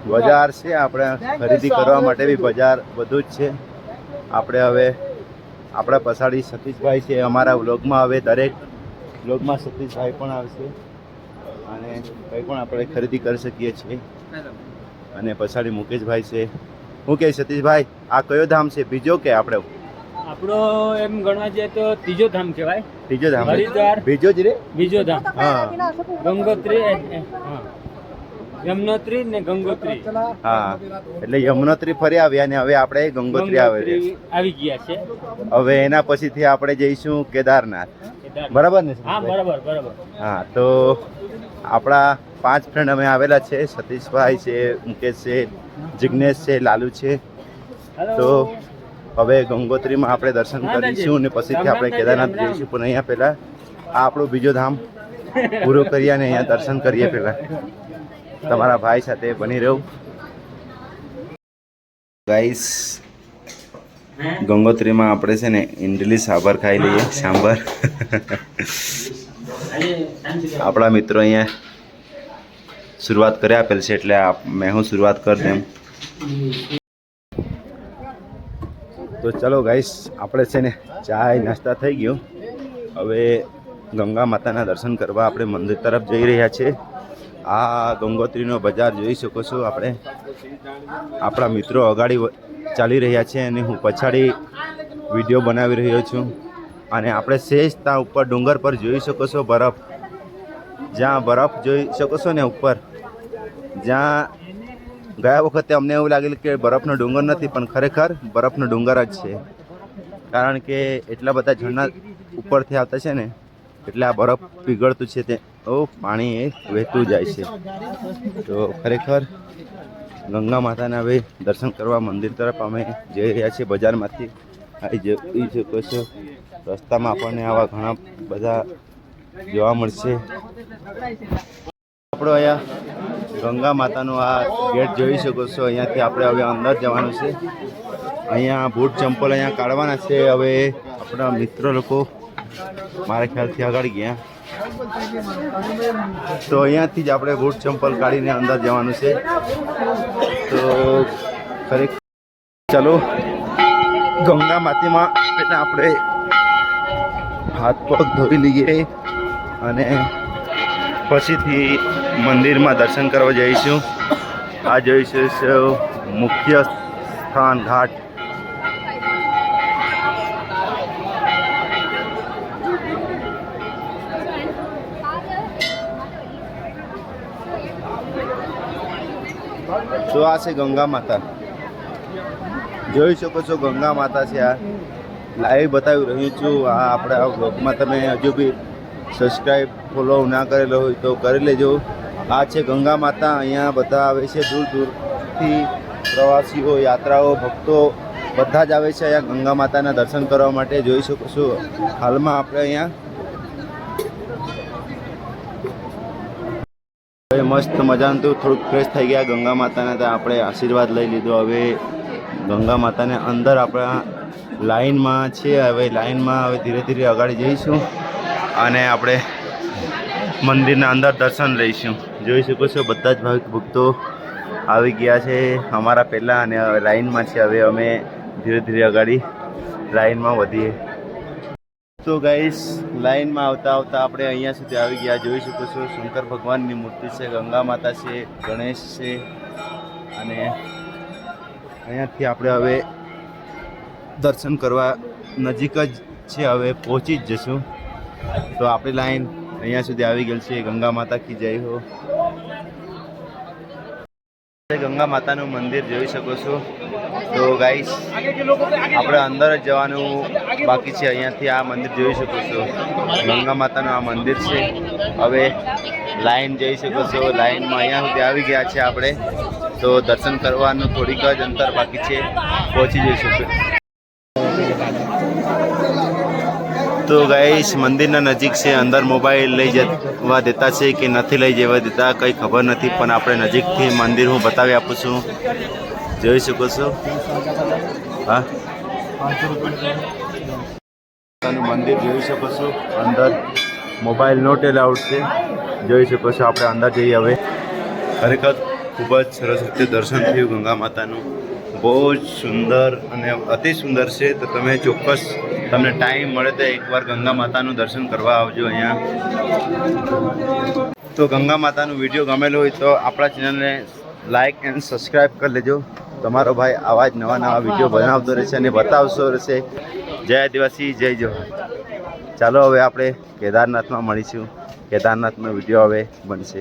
બજાર છે, આપણે ખરીદી કરવા માટે બી બજાર બધું જ છે. આપણે હવે આપણા પછાડી સતીશભાઈ છે અમારા વ્લોગમાં. હવે દરેક વ્લોગમાં સતીશભાઈ પણ આવશે અને કંઈ પણ આપણે ખરીદી કરી શકીએ છીએ. અને પછાડી મુકેશભાઈ છે. શું કહે સતીશભાઈ, આ કયો ધામ છે? બીજો કે આપણો એમ ગણવા જઈએ તો ત્રીજો ધામ કહેવાય. ત્રીજો ધામ, હરિદ્વાર બીજો જ રે. બીજો ધામ, હા, ગંગોત્રી, યમનોત્રી ને ગંગોત્રી. હા, એટલે યમનોત્રી ફરી આવ્યા અને હવે આપણે ગંગોત્રી આવી ગયા છે. હવે એના પછીથી આપણે જઈશું કેદારનાથ. બરાબર ને? હા, બરાબર. હા, તો આપણા 5 ફ્રેન્ડ અમે આવેલા છે. સતીશભાઈ છે, મુકેશ છે, જિગ્નેશ છે, લાલુ છે. તો હવે ગંગોત્રીમાં આપણે દર્શન કરીશું અને પછીથી આપણે કેદારનાથ જઈશું. પણ અહીંયા પહેલાં આ આપણું બીજો ધામ પૂરું કરીએ અને અહીંયા દર્શન કરીએ. પહેલાં તમારા ભાઈ સાથે બની રહું. ગાઈસ, ગંગોત્રીમાં આપણે છે ને ઇડલી સાંભર ખાઈ લઈએ. સાંભર આપણા મિત્રો અહીંયા શરૂઆત કરી આપેલ છે, એટલે મેં હું શરૂઆત કરી દઉં. તો ચલો ગાઈસ, આપણે છે ને ચાય નાસ્તા થઈ ગયો. હવે ગંગા માતાના દર્શન કરવા આપણે મંદિર તરફ જઈ રહ્યા છીએ. આ ગંગોત્રીનો બજાર જોઈ શકો છો. આપણે આપણા મિત્રો અગાડી ચાલી રહ્યા છે અને હું પછાડી વિડીયો બનાવી રહ્યો છું. અને આપણે સેજ ત્યાં ઉપર ડુંગર પર જોઈ શકો છો બરફ. જ્યાં બરફ જોઈ શકો છો ને ઉપર, જ્યાં ગયા વખતે અમને એવું લાગેલું કે બરફનો ડુંગર નથી, પણ ખરેખર બરફનો ડુંગર જ છે. કારણ કે એટલા બધા ઝરણા ઉપરથી આવતા છે ને, એટલે આ બરફ પીગળતું છે, તે પાણી એ વહેતું જાય છે. તો ખરેખર ગંગા માતાના હવે દર્શન કરવા મંદિર તરફ અમે જઈ રહ્યા છીએ. બજારમાંથી આવી શકો છો. રસ્તામાં આપણને આવા ઘણા બધા જોવા મળશે. આપણો અહીંયા ગંગા માતાનો આ ગેટ જોઈ શકો છો. અહીંયાથી આપણે હવે અંદર જવાનું છે. અહીંયા બૂટ ચંપલ અહીંયા કાઢવાના છે. હવે આપણા મિત્ર લોકો મારા ખ્યાલથી આગળ ગયા, તો અહીંયાથી જ આપણે બૂટ ચંપલ કાઢીને અંદર જવાનું છે. તો ખરેખર ચાલો ગંગા માતામાં એટલે આપણે હાથ પગ ધોઈ લઈએ અને પછીથી મંદિરમાં દર્શન કરવા જઈશું. આ જોઈશું મુખ્ય સ્થાન ઘાટ. તો આ છે ગંગા માતા, જોઈ શકો છો. ગંગા માતા છે. આ લાઈવ બતાવી રહ્યું છું. આ આપણા બ્લોગમાં તમે હજુ બી સબસ્ક્રાઈબ ફોલો ના કરેલો હોય તો કરી લેજો. આ છે ગંગા માતા. અહીંયા બધા આવે છે, દૂર દૂરથી પ્રવાસીઓ, યાત્રાઓ, ભક્તો બધા જ આવે છે અહીંયા ગંગા માતાના દર્શન કરવા માટે. જોઈ શકો છો. હાલમાં આપણે અહીંયા મસ્ત મજાનું તો થોડુંક ફ્રેશ થઈ ગયા ગંગા માતાના. ત્યાં આપણે આશીર્વાદ લઈ લીધો. હવે ગંગા માતાને અંદર આપણા લાઈનમાં છે. હવે લાઈનમાં હવે ધીરે ધીરે આગળ જઈશું અને આપણે મંદિરના અંદર દર્શન લઈશું. જોઈ શકો છો બધા જ ભાવિક ભક્તો આવી ગયા છે અમારા પહેલાં અને હવે લાઈનમાં છે. હવે અમે ધીરે ધીરે આગળ લાઈનમાં વધીએ. તો ગાઈસ, લાઈનમાં આવતા આવતા આપણે અહીંયા સુધી આવી ગયા. જોઈ શકો છો શંકર ભગવાનની મૂર્તિ છે, ગંગા માતા છે, ગણેશ છે. અને અહીંયાથી આપણે હવે દર્શન કરવા નજીક જ છે, હવે પહોંચી જ જશું. તો આપણી લાઈન અહીંયા સુધી આવી ગયેલ છે. ગંગા માતા કી જય હો. ગંગા માતાનું મંદિર જોઈ શકો છો. તો ગાઈસ, આપણે અંદર જ જવાનું બાકી છે. અહીંયાથી આ મંદિર જોઈ શકો છો. ગંગા માતાનું આ મંદિર છે. હવે લાઈન જોઈ શકો છો. લાઈનમાં અહીંયા સુધી આવી ગયા છે આપણે. તો દર્શન કરવાનું થોડીક જ અંતર બાકી છે, પહોંચી જઈશું. તો ગાઈસ, મંદિરના નજીક છે. અંદર મોબાઈલ લઈ જવા દેતા છે કે નથી લઈ જવા દેતા કંઈ ખબર નથી, પણ આપણે નજીકથી મંદિર હું બતાવી આપું છું. જોઈ શકો છો. હા, મંદિર જોઈ શકો છો. અંદર મોબાઈલ નોટ એલાઉડ છે. જોઈ શકો છો. આપણે અંદર જઈએ. હવે ખરેખર ખૂબ જ સરસ રીતે દર્શન થયું ગંગા માતાનું. બહુ જ સુંદર અને અતિ સુંદર છે. તો તમે ચોક્કસ તમને ટાઈમ મળે તો એકવાર ગંગા માતાનું દર્શન કરવા આવજો અહીંયા. તો ગંગા માતાનું વિડીયો ગમેલો હોય તો આપણા ચેનલને લાઇક એન્ડ સબસ્ક્રાઈબ કરી લેજો. તમારો ભાઈ આવા જ નવા નવા વિડીયો બનાવતો રહેશે અને બતાવતો રહેશે. જય આદિવાસી, જય જોહાર. ચાલો હવે આપણે કેદારનાથમાં મળીશું. કેદારનાથનો વિડીયો હવે બનશે.